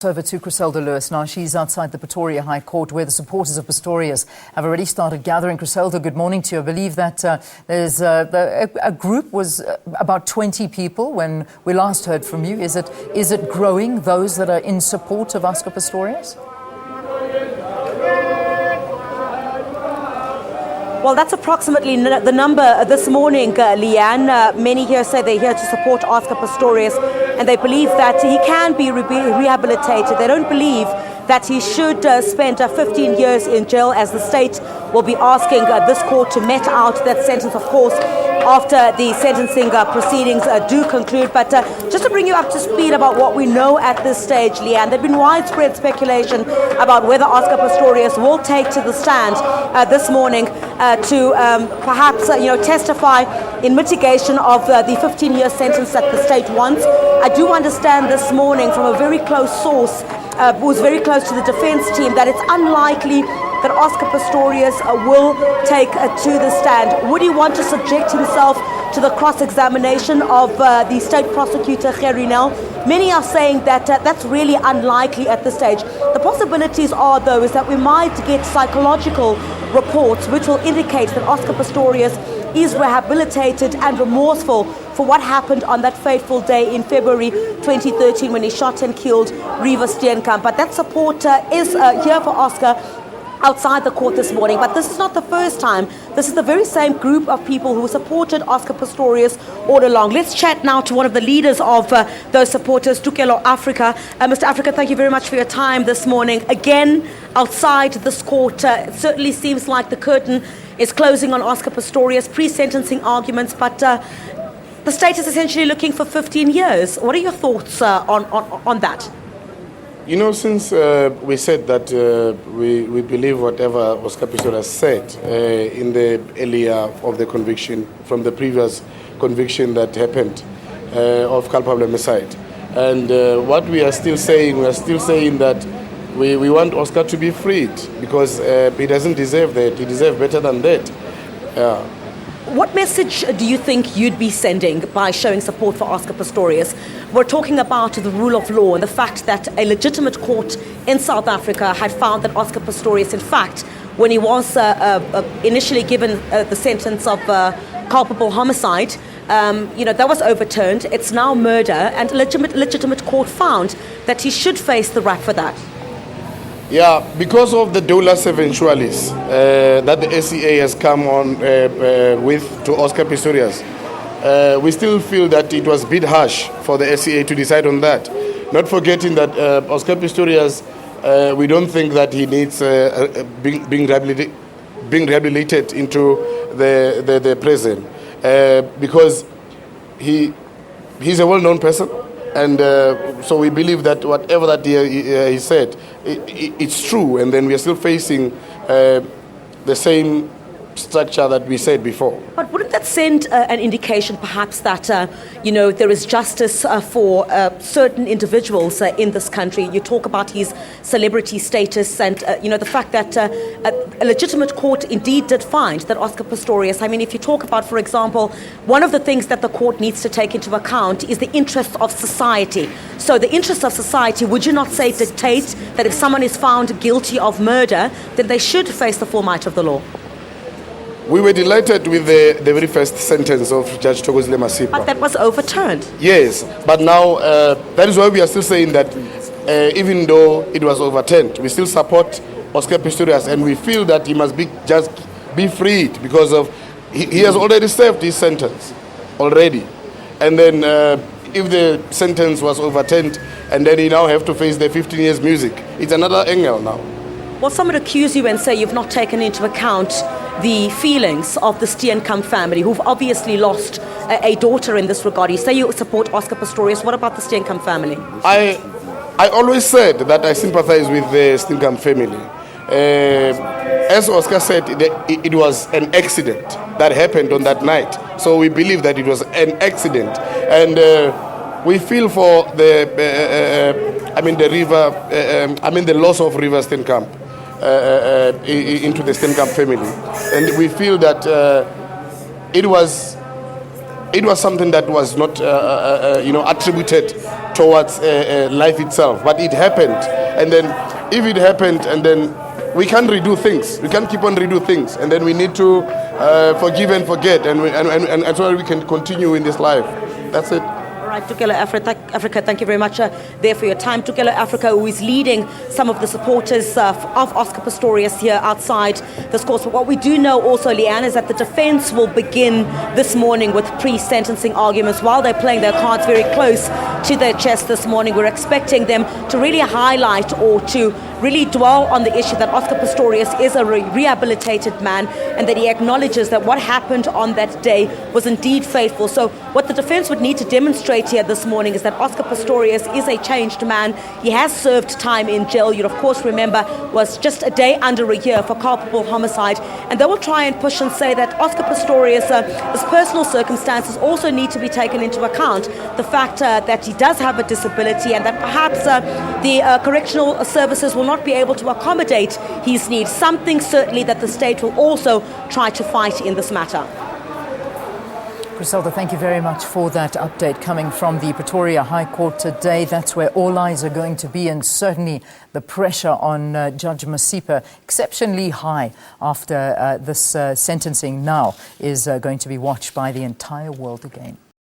Over to Chriselda Lewis now. She's outside the Pretoria High Court where the supporters of Pistorius have already started gathering. Chriselda, good morning to you. I believe that there's a group was about 20 people when we last heard from you. Is it growing, those that are in support of Oscar Pistorius? Well, that's approximately the number this morning, Leanne. Many here say they're here to support Oscar Pistorius and they believe that he can be rehabilitated. They don't believe that he should spend 15 years in jail, as the state will be asking this court to met out that sentence, of course, after the sentencing proceedings do conclude. But just to bring you up to speed about what we know at this stage, Leanne, there's been widespread speculation about whether Oscar Pistorius will take to the stand this morning to perhaps testify in mitigation of the 15-year sentence that the state wants. I do understand this morning from a very close source who was very close to the defense team that it's unlikely that Oscar Pistorius will take to the stand. Would he want to subject himself to the cross-examination of the state prosecutor, Nel? Many are saying that that's really unlikely at this stage. The possibilities are, though, is that we might get psychological reports which will indicate that Oscar Pistorius is rehabilitated and remorseful for what happened on that fateful day in February 2013 when he shot and killed Reeva Steenkamp. But that support is here for Oscar outside the court this morning. But this is not the first time. This is the very same group of people who supported Oscar Pistorius all along. Let's chat now to one of the leaders of those supporters, Tokelo Africa. Mr. Africa, thank you very much for your time this morning. Again, outside this court, it certainly seems like the curtain is closing on Oscar Pistorius, pre-sentencing arguments, but the state is essentially looking for 15 years. What are your thoughts on that? You know, since we said that we believe whatever Oscar Pistorius said in the earlier of the conviction, from the previous conviction that happened of culpable homicide. And what we are still saying that we want Oscar to be freed because he doesn't deserve that. He deserves better than that. What message do you think you'd be sending by showing support for Oscar Pistorius? We're talking about the rule of law and the fact that a legitimate court in South Africa had found that Oscar Pistorius, in fact, when he was initially given the sentence of culpable homicide, that was overturned. It's now murder, and a legitimate court found that he should face the rap for that. Yeah, because of the dolus eventualis that the SCA has come on with to Oscar Pistorius, we still feel that it was a bit harsh for the SCA to decide on that. Not forgetting that Oscar Pistorius, we don't think that he needs being rehabilitated into the prison because he's a well-known person. And so we believe that whatever that he said, it's true. And then we are still facing the same structure that we said before. But wouldn't that send an indication perhaps that, there is justice for certain individuals in this country? You talk about his celebrity status and, the fact that a legitimate court indeed did find that Oscar Pistorius, I mean, if you talk about, for example, one of the things that the court needs to take into account is the interests of society. So the interests of society, would you not say, dictate that if someone is found guilty of murder, then they should face the full might of the law? We were delighted with the very first sentence of Judge Tokelo Africa. But that was overturned. Yes, but now that is why we are still saying that even though it was overturned, we still support Oscar Pistorius, and we feel that he must just be freed because of he has already served his sentence already. And then if the sentence was overturned and then he now have to face the 15 years music, it's another angle now. Well, some would accuse you and say you've not taken into account the feelings of the Steenkamp family, who've obviously lost a daughter in this regard. You say you support Oscar Pistorius. What about the Steenkamp family? I always said that I sympathize with the Steenkamp family. As Oscar said, it was an accident that happened on that night. So we believe that it was an accident. And we feel for the loss of Reeva Steenkamp into the Steenkamp family, and we feel that it was something that was not attributed towards life itself. But it happened, and then if it happened, and then we can't redo things. We can't keep on redo things, and then we need to forgive and forget, and so we can continue in this life. That's it. All right, Tokelo Africa, thank you very much there for your time. Tokelo Africa, who is leading some of the supporters of Oscar Pistorius here outside this court. But what we do know also, Leanne, is that the defense will begin this morning with pre-sentencing arguments. While they're playing their cards very close to their chest this morning, we're expecting them to really highlight or to really dwell on the issue that Oscar Pistorius is a rehabilitated man and that he acknowledges that what happened on that day was indeed faithful. So what the defense would need to demonstrate here this morning is that Oscar Pistorius is a changed man. He has served time in jail. You of course remember was just a day under a year for culpable homicide, and they will try and push and say that Oscar Pistorius' his personal circumstances also need to be taken into account. The fact that he does have a disability and that perhaps the correctional services will not be able to accommodate his needs, something certainly that the state will also try to fight in this matter. Chriselda, thank you very much for that update coming from the Pretoria High Court today. That's where all eyes are going to be, and certainly the pressure on Judge Masipa exceptionally high after this sentencing now is going to be watched by the entire world again.